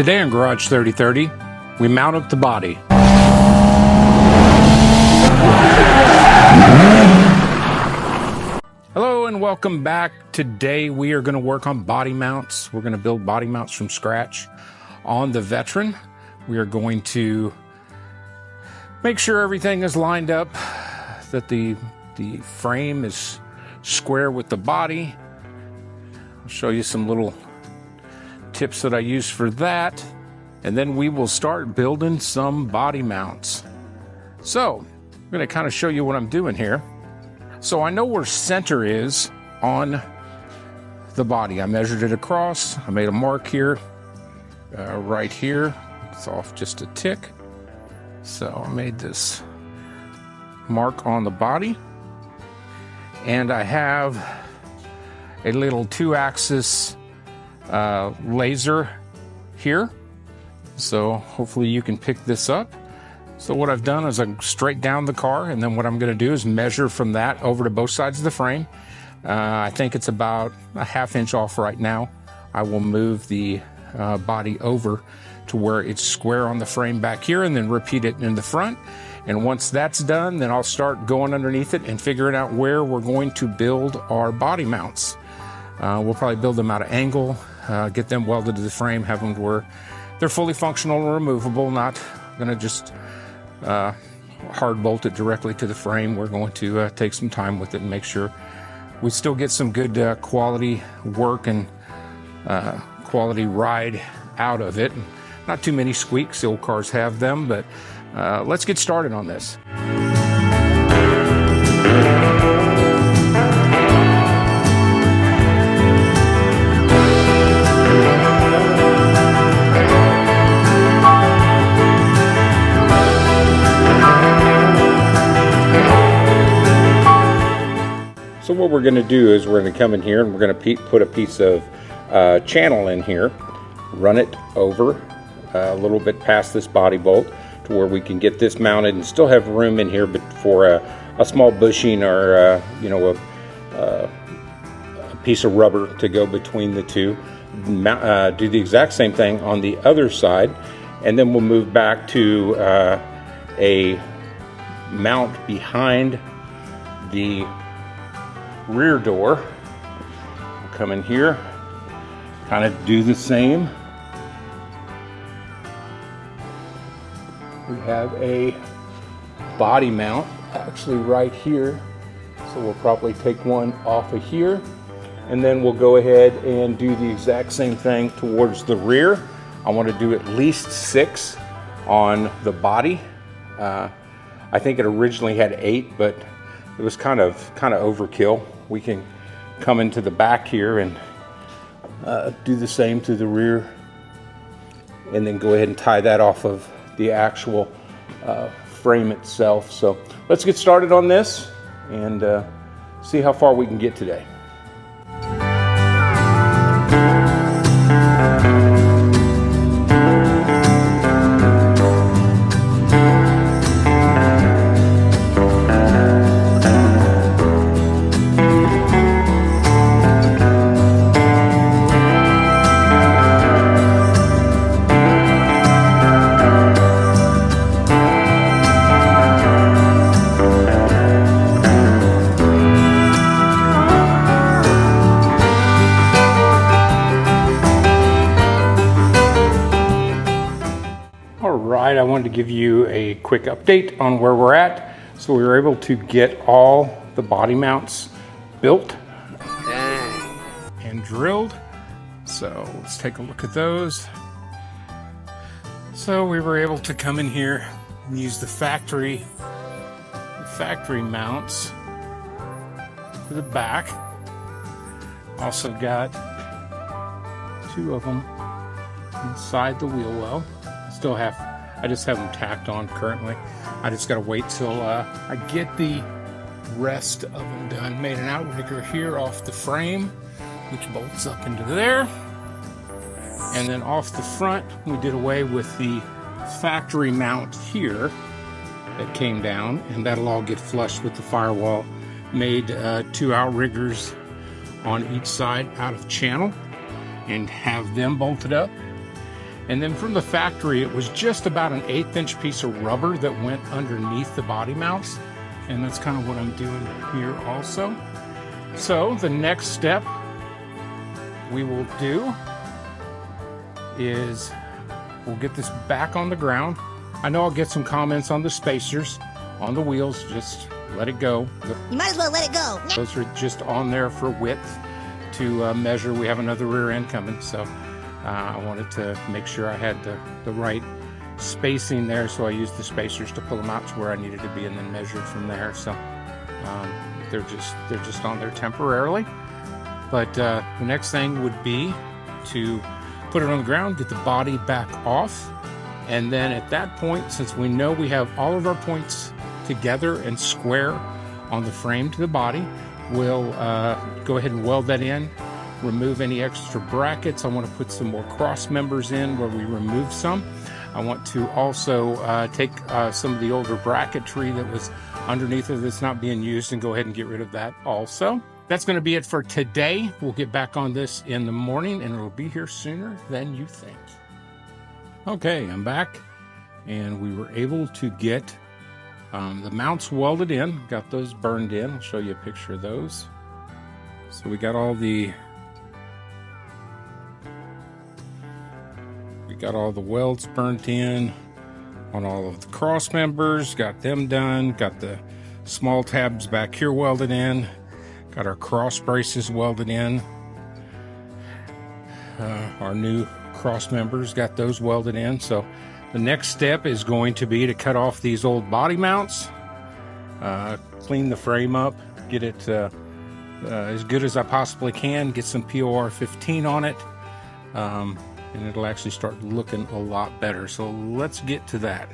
Today on Garage 3030, we mount up the body. Hello and welcome back. Today we are going to work on body mounts. We're going to build body mounts from scratch on the Veteran. We are going to make sure everything is lined up, that the frame is square with the body. I'll show you some little tips that I use for that, and then we will start building some body mounts. So I'm going to kind of show you what I'm doing here. So I know where center is on the body. I measured it across. I made a mark here, right here. It's off just a tick. So I made this mark on the body, and I have a little 2-axis laser here, so hopefully you can pick this up. So what I've done is I straight down the car, and then what I'm going to do is measure from that over to both sides of the frame. I think it's about a 1/2 inch off right now. I will move the body over to where it's square on the frame back here, and then repeat it in the front. And once that's done, then I'll start going underneath it and figuring out where we're going to build our body mounts. We'll probably build them out of angle, get them welded to the frame, have them where they're fully functional and removable, not going to just hard bolt it directly to the frame. We're going to take some time with it and make sure we still get some good quality work and quality ride out of it. Not too many squeaks, the old cars have them, but let's get started on this. So what we're going to do is we're going to come in here and we're going to put a piece of channel in here, run it over a little bit past this body bolt to where we can get this mounted and still have room in here, but for a small bushing or a piece of rubber to go between the two. Do the exact same thing on the other side, and then we'll move back to a mount behind the rear door. We'll come in here, kind of do the same. We have a body mount actually right here, so we'll probably take one off of here, and then we'll go ahead and do the exact same thing towards the rear. I want to do at least 6 on the body. I think it originally had 8, but it was kind of overkill. We can come into the back here and do the same to the rear, and then go ahead and tie that off of the actual frame itself. So let's get started on this and see how far we can get today. Alright, I wanted to give you a quick update on where we're at. So we were able to get all the body mounts built and drilled. So let's take a look at those. So we were able to come in here and use the factory mounts for the back. Also got 2 of them inside the wheel well. I just have them tacked on currently. I just got to wait till I get the rest of them done. Made an outrigger here off the frame, which bolts up into there. And then off the front, we did away with the factory mount here that came down, and that'll all get flushed with the firewall. Made 2 outriggers on each side out of channel and have them bolted up. And then from the factory, it was just about an 1/8 inch piece of rubber that went underneath the body mounts. And that's kind of what I'm doing here also. So the next step we will do is we'll get this back on the ground. I know I'll get some comments on the spacers on the wheels. Just let it go. You might as well let it go. Those are just on there for width to measure. We have another rear end coming, so I wanted to make sure I had the right spacing there, so I used the spacers to pull them out to where I needed to be and then measured from there. So they're just on there temporarily. But the next thing would be to put it on the ground, get the body back off, and then at that point, since we know we have all of our points together and square on the frame to the body, we'll go ahead and weld that in, remove any extra brackets. I want to put some more cross members in where we remove some. I want to also take some of the older bracketry that was underneath it that's not being used and go ahead and get rid of that also. That's going to be it for today. We'll get back on this in the morning, and it'll be here sooner than you think. Okay, I'm back, and we were able to get the mounts welded in. Got those burned in. I'll show you a picture of those. So we got all the welds burnt in on all of the cross members. Got them done. Got the small tabs back here welded in. Got our cross braces welded in. Our new cross members, got those welded in. So the next step is going to be to cut off these old body mounts, clean the frame up, get it as good as I possibly can, get some POR 15 on it, and it'll actually start looking a lot better. So let's get to that.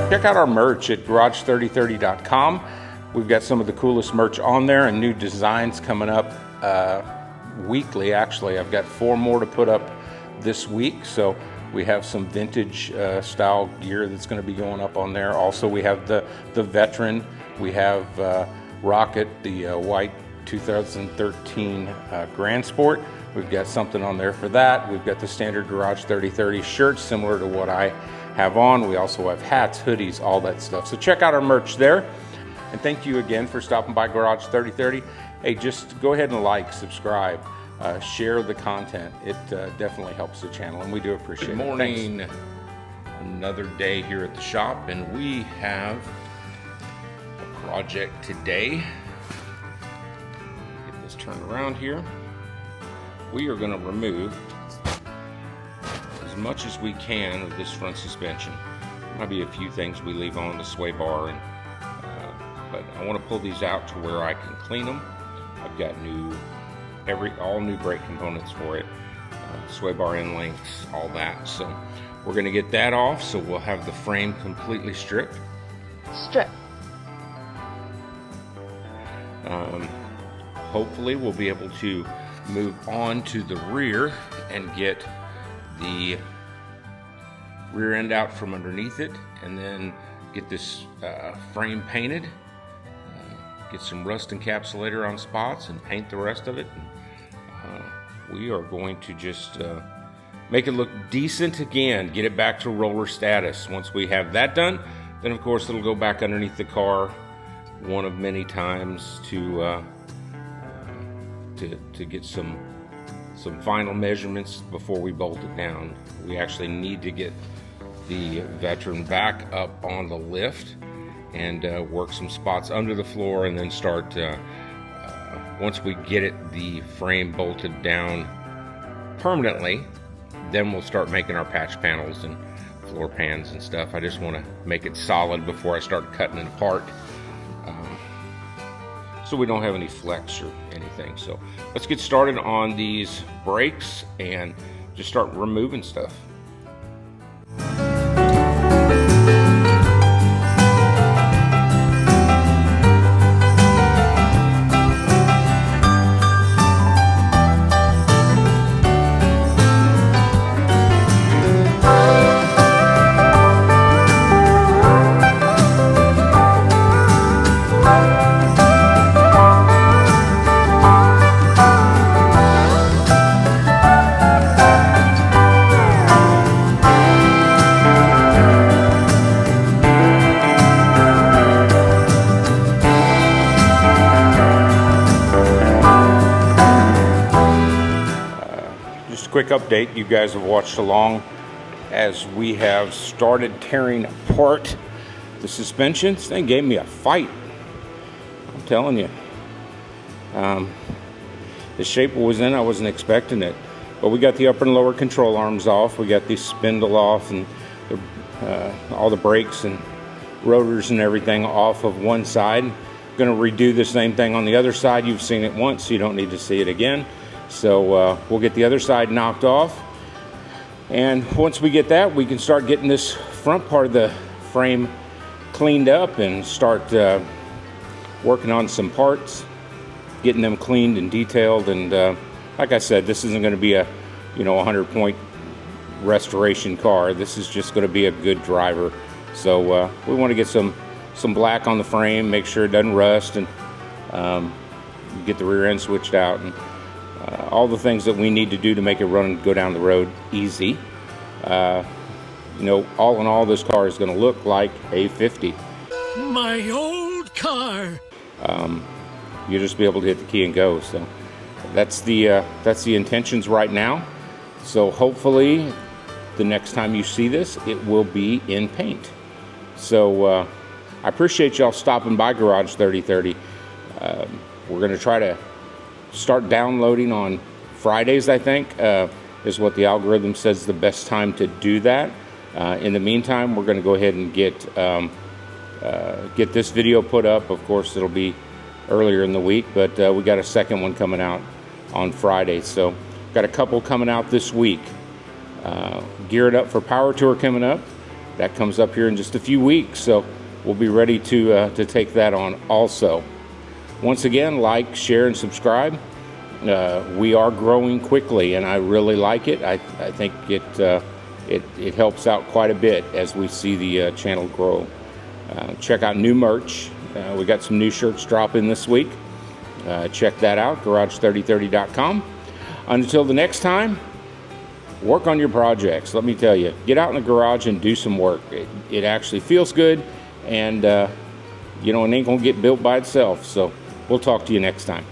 Check out our merch at garage3030.com. We've got some of the coolest merch on there and new designs coming up weekly. Actually, I've got 4 more to put up this week. So we have some vintage style gear that's going to be going up on there. Also, we have the Veteran. We have Rocket, the white 2013 Grand Sport. We've got something on there for that. We've got the standard Garage 3030 shirts similar to what I have on. We also have hats, hoodies, all that stuff. So check out our merch there. And thank you again for stopping by Garage 3030. Hey, just go ahead and like, subscribe, share the content. It definitely helps the channel, and we do appreciate it. Good morning. Thanks. Another day here at the shop, and we have a project today. Get this turned around here. We are going to remove as much as we can of this front suspension. There might be a few things we leave on the sway bar, but I want to pull these out to where I can clean them. I've got all new brake components for it, sway bar end lengths, all that. So we're going to get that off, so we'll have the frame completely stripped. Hopefully we'll be able to move on to the rear and get the rear end out from underneath it, and then get this frame painted, get some rust encapsulator on spots, and paint the rest of it. We are going to just make it look decent again, get it back to roller status. Once we have that done, then of course it'll go back underneath the car one of many times to get some final measurements before we bolt it down. We actually need to get the Veteran back up on the lift and work some spots under the floor, and then start once we get the frame bolted down permanently, then we'll start making our patch panels and floor pans and stuff. I just want to make it solid before I start cutting it apart. so we don't have any flex or anything. So let's get started on these brakes and just start removing stuff. Quick update, you guys have watched along as we have started tearing apart the suspension. This thing gave me a fight, I'm telling you. The shape it was in, I wasn't expecting it, but we got the upper and lower control arms off, we got the spindle off, and all the brakes and rotors and everything off of one side. Going to redo the same thing on the other side. You've seen it once, so you don't need to see it again. So we'll get the other side knocked off, and once we get that, we can start getting this front part of the frame cleaned up and start working on some parts, getting them cleaned and detailed. And like I said, this isn't going to be a 100-point restoration car. This is just going to be a good driver. So we want to get some black on the frame, make sure it doesn't rust, and get the rear end switched out, and all the things that we need to do to make it run and go down the road easy. All in all, this car is going to look like a 50. My old car. You'll just be able to hit the key and go. So that's the intentions right now. So hopefully the next time you see this, it will be in paint. So I appreciate y'all stopping by Garage 3030. We're going to try to start downloading on Fridays, I think, is what the algorithm says the best time to do that. In the meantime, we're going to go ahead and get this video put up. Of course, it'll be earlier in the week, but we got a second one coming out on Friday. So got a couple coming out this week. Geared up for Power Tour coming up. That comes up here in just a few weeks, so we'll be ready to take that on also. Once again, like, share, and subscribe. We are growing quickly, and I really like it. I think it helps out quite a bit as we see the channel grow. Check out new merch. We got some new shirts dropping this week. Check that out, garage3030.com. Until the next time, work on your projects. Let me tell you, get out in the garage and do some work. It actually feels good, and it ain't gonna get built by itself. So we'll talk to you next time.